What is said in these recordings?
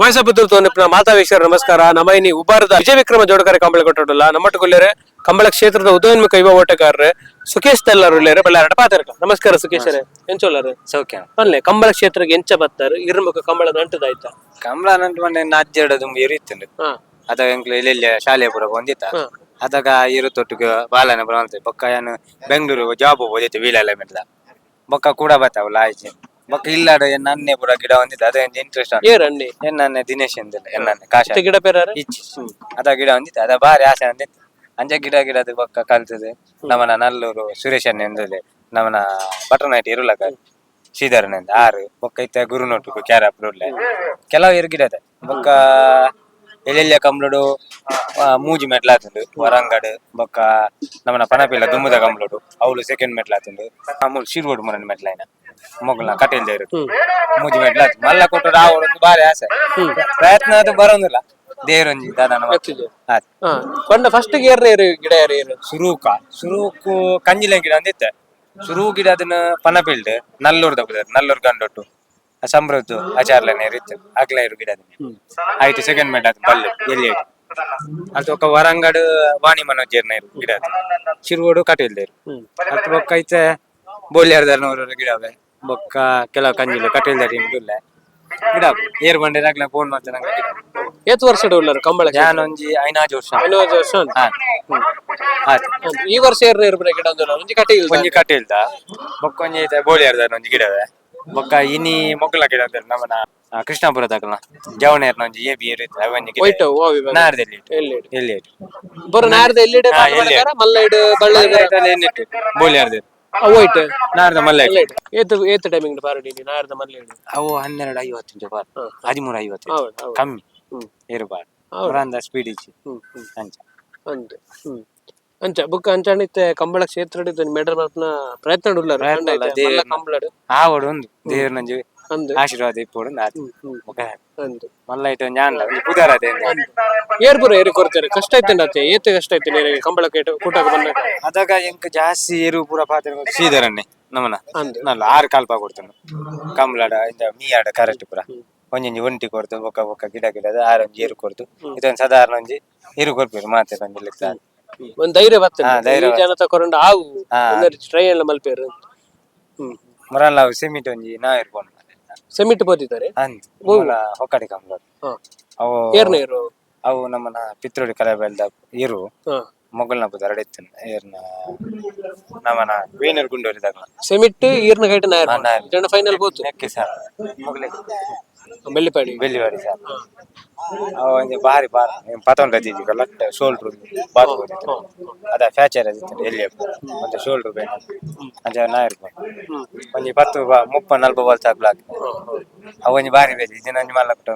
ವಯಸ್ಸು ಮಾತಾವೇಶ್ವರ ನಮಸ್ಕಾರ ನಮ್ಮ ಇನಿ ಉಬಾರದ ವಿಜಯ ವಿಕ್ರಮ ಜೋಡಕಾರಿ ಕಂಬಳ ಕೊಟ್ಟಲ್ಲ ನಮ್ಮಟ್ಟು ಕೊಲ್ಲೇರೆ ಕಂಬಳ ಕ್ಷೇತ್ರದ ಉದಯೋನ್ಮುಖ ಯುವ ಓಟಗಾರರು ಸುಕೇಶ್ ತೆಲ್ಲರ್ ಉಳ್ಳೇರೆ ಬಲ್ಲ ಪಾತ್ರ ನಮಸ್ಕಾರ ಸುಕೇಶರೇ ಎಂಚೋಲ್ಲರು ಸೌಖ್ಯ ಅಲ್ಲೇ ಕಂಬಳ ಕ್ಷೇತ್ರಕ್ಕೆ ಎಂಚ ಬತ್ತಾರೆ ಇರುಮುಖ ಕಂಬಳ ನಂಟದಾಯ್ತಾ ಕಂಬಳ ನಂಟು ಮಂಡೆ ಅಜ್ಜೆರಡು ಇರಿತ್ತು ಅದ ಎಲ್ಲೆಲ್ಲ ಶಾಲೆ ಪುರ ಬಂದಿತ್ತ ಅದಾಗ ಇರುತ್ತೊಟ್ಟಿಗೆ ಬಾಲನ ಬರಂತೆ ಬೊಕ್ಕ ಏನು ಬೆಂಗಳೂರು ಜಾಬ್ ಹೋದಿತ್ತು ವೀಲೆಲ್ಲ ಮೆಟ್ಲ ಬೊಕ್ಕ ಕೂಡ ಬರ್ತಾವಲ್ಲ ಆಯ್ತು ಬೊಕ್ಕ ಇಲ್ಲಾಡ ನನ್ನೆ ಪುರ ಗಿಡ ಹೊಂದಿತ್ತು ಅದೇ ಇಂಟ್ರೆಸ್ಟ್ ಎನ್ನೇ ದಿನೇಶ್ ಅಂದಿಲ್ಲ ಎನ್ನೇ ಕಾಶ ಗಿಡ ಪೇರ ಅದ ಗಿಡ ಹೊಂದಿತ್ತು ಅದ ಬಾರಿ ಆಸೆ ಹೊಂದಿತ್ತು ಅಂಜ ಗಿಡದ ಬೊಕ್ಕ ಕಲ್ತದೆ ನಮ್ಮನ ನಲ್ಲೂರು ಸುರೇಶ್ ಎಂದಲ್ಲಿ ನಮ್ಮನ ಬಟರ್ನೈಟ್ ಇರುಲಕ ಶ್ರೀಧರನಿಂದ ಆರು ಬೊಕ್ಕ ಇತ್ತ ಗುರುನೊಟ್ಟು ಕ್ಯಾರಪ್ ಕೆಲವು ಇರು ಗಿಡದ ಬೊಕ್ಕ ಎಲ್ಲೆಲ್ಲ ಕಂಬ್ಲಡು ಮೂಜಿ ಮೆಟ್ಲಾತುಂಡು ವರಂಗಡ್ ಬೊಕ್ಕ ನಮ್ಮನ ಪನಪಿಲ್ಲ ದುಮ್ಮದ ಕಂಬ್ಲಡು ಅವಳು ಸೆಕೆಂಡ್ ಮೆಟ್ಲಾತುಂಡು ಅಮೂಲ್ ಶಿರ್ಗೋಡು ಮುರನ್ ಮೆಟ್ಲೈನ ಮೊಗ್ಲ ಕಟೇಲ್ದ ಇರು ಮೂಜಿ ಮೆಟ್ಲಾತು ಮಲ್ಲ ಕೊಟ್ಟು ರಾವೊಂದು ಬಾರಿ ಆಸೆ ಪ್ರಯತ್ನ ಅದು ಬರೋದಿಲ್ಲ ದೇವರೊಂಜಿ ದಾದನ ಫಸ್ಟ್ ಗಿಡ ಸುರೂಕು ಕಂಜಿಲ ಗಿಡ ಅಂದಿತ್ತೆ ಸುರೂ ಗಿಡ ಅದನ್ನ ಪನಪಿಲ್ಡ್ ನಲ್ಲೂರ್ದ ನಲ್ಲೂರ್ ಗಂಡೊಟ್ಟು ಸಂಬ್ರದ್ದು ಆಚಾರ್ಲನೆ ಇತ್ತು ಅಗ್ಲ ಇರು ಗಿಡ ಆಯ್ತು ಸೆಕೆಂಡ್ ಮೆಟ್ ಅದು ಬಲ್ಲು ಎಲ್ಲಿ ಅದು ಒಕ್ಕ ವರಂಗಡ್ ವಾಣಿ ಮನೋಜರ್ನ ಇರು ಗಿಡ ಶಿರ್ಗೋಡು ಕಟೇಲ್ದ ಇರು ಅದು ಬೊಕ್ಕ ಐತೆ ಬೋಲಿಯಾರ್ದನೂರ ಗಿಡವೆ ಬೊಕ್ಕ ಕೆಲವು ಕಂಜಿಲು ಕಟೇಲ್ದಾರಿ ಇಲ್ಲ ಗಿಡ ಏರ್ ಬಂಡೆ ಆಗ್ಲ ಫೋನ್ ಮಾಡ್ತಾರೆ ನಂಗೆ ಎಷ್ಟು ವರ್ಷ ಕಂಬಳ ನಾನು ಒಂಜಿ 5 ವರ್ಷ ಈ ವರ್ಷ ಗಿಡ ಒಂಜಿ ಕಟೇಲ್ದ ಬೊಕ್ಕ ಒಂಜಿ ಐತೆ ಬೋಲಿಯಾರ್ದನ ಒಂಜಿ ಗಿಡವೆ ಬೊಕ್ಕ ಇನಿ ಮೊಗ್ಲ ಗಿಡ ಅಂತ ನಮ್ಮನ ಕೃಷ್ಣಾಪುರದಾಗಲ ಜವನೇರ್ನ ಒಂಜಿ ಎ ಬಿ ನಾರ್ದಲ್ಲಿ ಎಲ್ಲಿ ಬೋಲಿಯಾರ್ದ ನಾರ್ದ ಮಲ್ಲ ಟೈಮಿಂಗ್ ಪಾರಡಿ ನಾರ್ದ ಮಲ್ಲ ಅವು 12:50 ಪಾರ 13:50 ಕಮ್ಮಿ ಏರುಬಾರ್ದು ಸ್ಪೀಡ್ ಇಚ್ಚಿ ಅಂಚ ಅಂಚ ಬುಕ್ಕ ಅಂಚಾಣಿತ್ತೆ ಕಂಬಳ ಕ್ಷೇತ್ರ ಮೆಡಲ್ ಬರ್ಪನ ಪ್ರಯತ್ನ ಆವಡು ಒಂದು ದೇವ್ರನಂಜಿ ಆಶೀರ್ವಾದ ಇಪ್ಪೋಡು ಮಲ್ಲ ಇಟ್ಟು ಜ್ಞಾನ ಪುದಾರದೆ ಏರ್ಪುರ ಏರಿ ಕೊಡ್ತಾರೆ ಕಷ್ಟ ಐತೆ ಏತ್ ಕಷ್ಟ ಐತೆ ಕಂಬಳ ಕೂಟಾಗ ಬಂದ ಅದಾಗ ಎಂಕ್ ಜಾಸ್ತಿ ಏರು ಪೂರ ಪಾತ್ರ ಶ್ರೀಧರನ್ನೇ ನಮ್ಮನ ನಲ್ಲ 6 ಕಾಲ್ಪ ಕೊಡ್ತಾನೆ ಕಂಬಳಾಡ ಇಂದ ಮೀಯಾಡ ಕರೆಕ್ಟ್ ಪುರ ಒಂಜಿ ಒಂಟಿ ಕೊಡ್ತು ಬೊಕ್ಕ ಬೊಕ್ಕ ಗಿಡದ 6 ಒಂಜಿ ಏರು ಕೊಡ್ತು ಇದೊಂದು ಸಾಧಾರಣ ಒಂಜಿ ಏರು ಕೊಡ್ಪೇರು ಮಾತೆ ಬಂದಿಲ್ಲ ಒಂದ್ ಧೈರ್ಯ ಬರ್ತದೆ ಜನ ತಕೊಂಡು ಆವು ಟ್ರೈ ಎಲ್ಲ ಮಲ್ಪೇರು ಮರಲ್ಲ ಸೆಮಿಟ್ ಒಂಜಿ ನಾ ಇರ್ಬೋದು ಸೆಮಿಟ್ ಬೋದಿದ್ದಾರೆ ಹೊಕ್ಕಡಿ ಕಂಬಳ ಅವು ಅವು ನಮ್ಮನ ಪಿತ್ರೋಡಿ ಕಲೆ ಬೆಲ್ದ ಇರು ಮೊಗಲ್ನ ಬುದ ಎರಡಿತ್ತು ಏರ್ನ ನಮ್ಮನ ವೇನರ್ ಗುಂಡೋರಿದಾಗ ಸೆಮಿಟ್ ಈರ್ನ ಗೈಟ್ ಜನ final both sir ಮೊಗಲೆ Bellipadi sir ಅವ ಒಂಜಿ ಬಾರಿ ಪತೊಂಡ ಜೀಜಿ ಕಲೆಕ್ಟ್ ಶೋಲ್ಡ್ರು ಬಾತ್ ಹೋದಿತ್ತು ಅದ ಫ್ಯಾಚರ್ ಅದಿತ್ತು ಎಲ್ಲಿ ಮತ್ತೆ ಶೋಲ್ಡ್ರು ಬೇಡ ಅಂಚ ನಾ ಇರ್ಬೋದು ಒಂಜಿ 30-40 ಬಾಲ್ ಚಾಕ್ಲಾಕ್ ಅವ ಒಂಜಿ ಬಾರಿ ಬೇಜಿ ದಿನ ಒಂಜಿ ಮಲ್ಲ ಕೊಟ್ಟು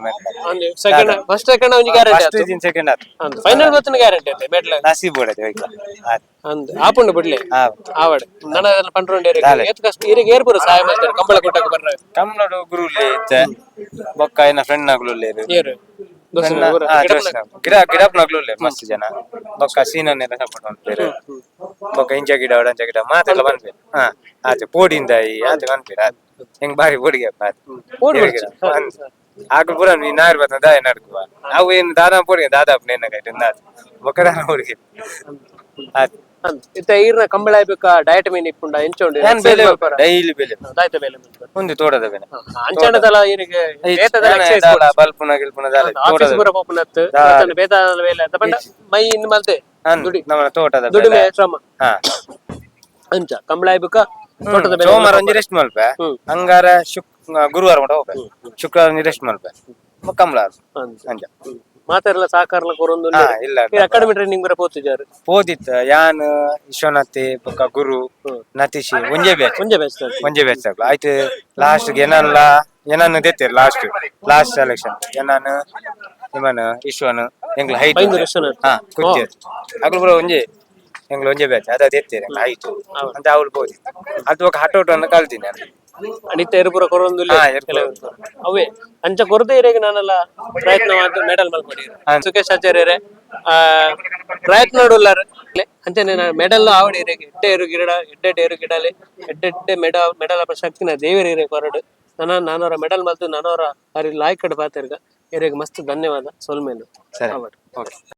ಫಸ್ಟ್ ಸೆಕೆಂಡ್ ಒಂಜಿ ಗ್ಯಾರಂಟಿ ಸೆಕೆಂಡ್ ಆತು ಫೈನಲ್ ಬತ್ತನ ಗ್ಯಾರಂಟಿ ಅಂತ ಮೆಟ್ಲ ನಸೀಬ್ ಹೊಡೆದೆ ಹೋಯ್ತು ಆಪುಂಡು ಬಿಡ್ಲಿ ಆವಡ್ ನನ್ನ ಪಂಡ್ರೋಂಡ್ ಏತ್ ಕಷ್ಟ ಇರಿಗೆ ಏರ್ಪುರ ಸಹಾಯ ಮಾಡ್ತಾರೆ ಕಂಬಳ ಕೊಟ್ಟಕ್ಕೆ ಬರ್ರ ಕಂಬಳಡು ಗುರುಲೆ ಇತ್ತೆ ಬೊಕ್ಕ ಏನ ಫ್ರೆಂಡ್ ನಗ್ಲುಲ್ಲೆ ಗಿಡಪ್ ನಗ್ಲುಲ್ಲೆ ಮಸ್ತ್ ಜನ ಬೊಕ್ಕ ಸೀನನ್ನೆಲ್ಲ ಸಪೋರ್ಟ್ ಮಾಡ್ತಾರೆ ಬೊಕ್ಕ ಇಂಚ ಗಿಡ ಅಂಚ ಗಿಡ ಮಾತೆಲ್ಲ ಬಂದ್ಬೇರು ಆಚೆ ಪೋಡಿಂದ ಆಚೆ ಬಂದ್ಬೇರು ಹೆಂಗ್ ಬಾರಿ ಬೋಡಿಗೆ ಆಗ ಪುರ ನಾರ್ ಬತ್ತ ದಾಯ ನಡ್ಕುವ ಅವು ಏನು ದಾದಾ ಪೋಡಿಗೆ ದಾದಾಪ್ ನೆನಗೈತೆ ಬೊಕ್ಕ ದಾನ ಪೋಡಿಗೆ ಇತ್ತ ಈರ್ನ ಕಂಬಳ ಆಯ್ಬೇಕಾ ಡಯಟ್ ಮೀನ್ ಇಪ್ಪುಂಡ ಎಂಚೋಂಡು ಡೈಲಿ ಬೆಲೆ ದಾಯ್ತ ಬೆಲೆ ಒಂದು ತೋಟದ ಬೆಲೆ ಅಂಚಣದಲ ಈರಿಗೆ ಬಲ್ಪುನ ಗಿಲ್ಪುನ ಆಫೀಸ್ ಪೂರ ಪೋಪುನತ್ ಬೇತಾದ ಬೇಲೆ ಅಂತ ಬಂಡ ಮೈ ಇನ್ನು ಮಲ್ತೆ ನಮ್ಮ ತೋಟದ ದುಡಿಮೆ ಶ್ರಮ ಅಂಚ ಕಂಬಳ ಆಯ್ಬೇಕಾ ತೋಟದ ಬೆಲೆ ಸೋಮವಾರ ಒಂಜಿ ರೆಸ್ಟ್ ಮಲ್ಪೆ ಹಂಗಾರ ಗುರುವಾರ ಮಟ ಹೋಗ್ಬೇಕು ಶುಕ್ರವಾರ ಒಂಜಿ ರೆಸ್ಟ್ ಮಲ್ಪೆ ಕಂಬಳ ಅಂಚ ಮಾತಾರಲ್ಲ ಸಾಕಾರಲ್ಲ ಕೊರೊಂದು ಇಲ್ಲ ಅಕಾಡೆಮಿ ಟ್ರೈನಿಂಗ್ ಬರ ಪೋತಿದ್ದಾರೆ ಪೋದಿತ್ತ ಯಾನ್ ವಿಶ್ವನಾಥ್ ಬೊಕ್ಕ ಗುರು ನತೀಶ್ ಒಂಜೆ ಬ್ಯಾಚ್ ಆಯ್ತು ಲಾಸ್ಟ್ ಏನನ್ನ ತೆತ್ತೇರು ಲಾಸ್ಟ್ ಸೆಲೆಕ್ಷನ್ ಏನನ್ನ ನಿಮ್ಮನ ವಿಶ್ವನ್ ಎಂಗ್ಲ ಹೈಟ್ ಕುದ್ಯ ಅಗ್ಲು ಪೂರ ಒಂಜೆ ಎಂಗ್ಲ ಒಂಜೆ ಬ್ಯಾಚ್ ಅದ ತೆತ್ತೇರು ಹೈಟ್ ಅಂತ ಅವ್ಳು ಪೋದಿತ್ತು ಅದು ఒక ಹಟೋಟನ್ನು ಕಲ್ತೀನಿ ಅನಿತ ಏರುಪುರ ಕೊರೊಂದು ಅವೇ ಅಂಚ ಕೊರತೆ ಇರೇಗ ನಾನೆಲ್ಲ ಪ್ರಯತ್ನ ಮಾಡಿ ಮೆಡಲ್ ಮಲ್ಪಡಿ ಸುಕೇಶ್ ಆಚಾರ್ಯರೇ ಪ್ರಯತ್ನ ನೋಡುಲ್ಲಾರ ಅಂಚನೆ ಮೆಡಲ್ ಆವಡಿ ಇರೇಗೆ ಎಡ್ಡೆ ಏರು ಗಿಡಲೆ ಎಡ್ಡೆ ಮೆಡಲ್ ಅಪ್ಪ ಶಕ್ತಿನ ದೇವರ ಇರೇ ಕೊರಡು ನಾನವರ ಮೆಡಲ್ ಮಲ್ತು ನಾನವರ ಅರಿ ಲಾಯ್ಕಡ್ ಪಾತಿರ್ಗ ಇರೆಗ್ ಮಸ್ತ್ ಧನ್ಯವಾದ ಸೋಲ್ಮೇಲು ಸರಿ ಓಕೆ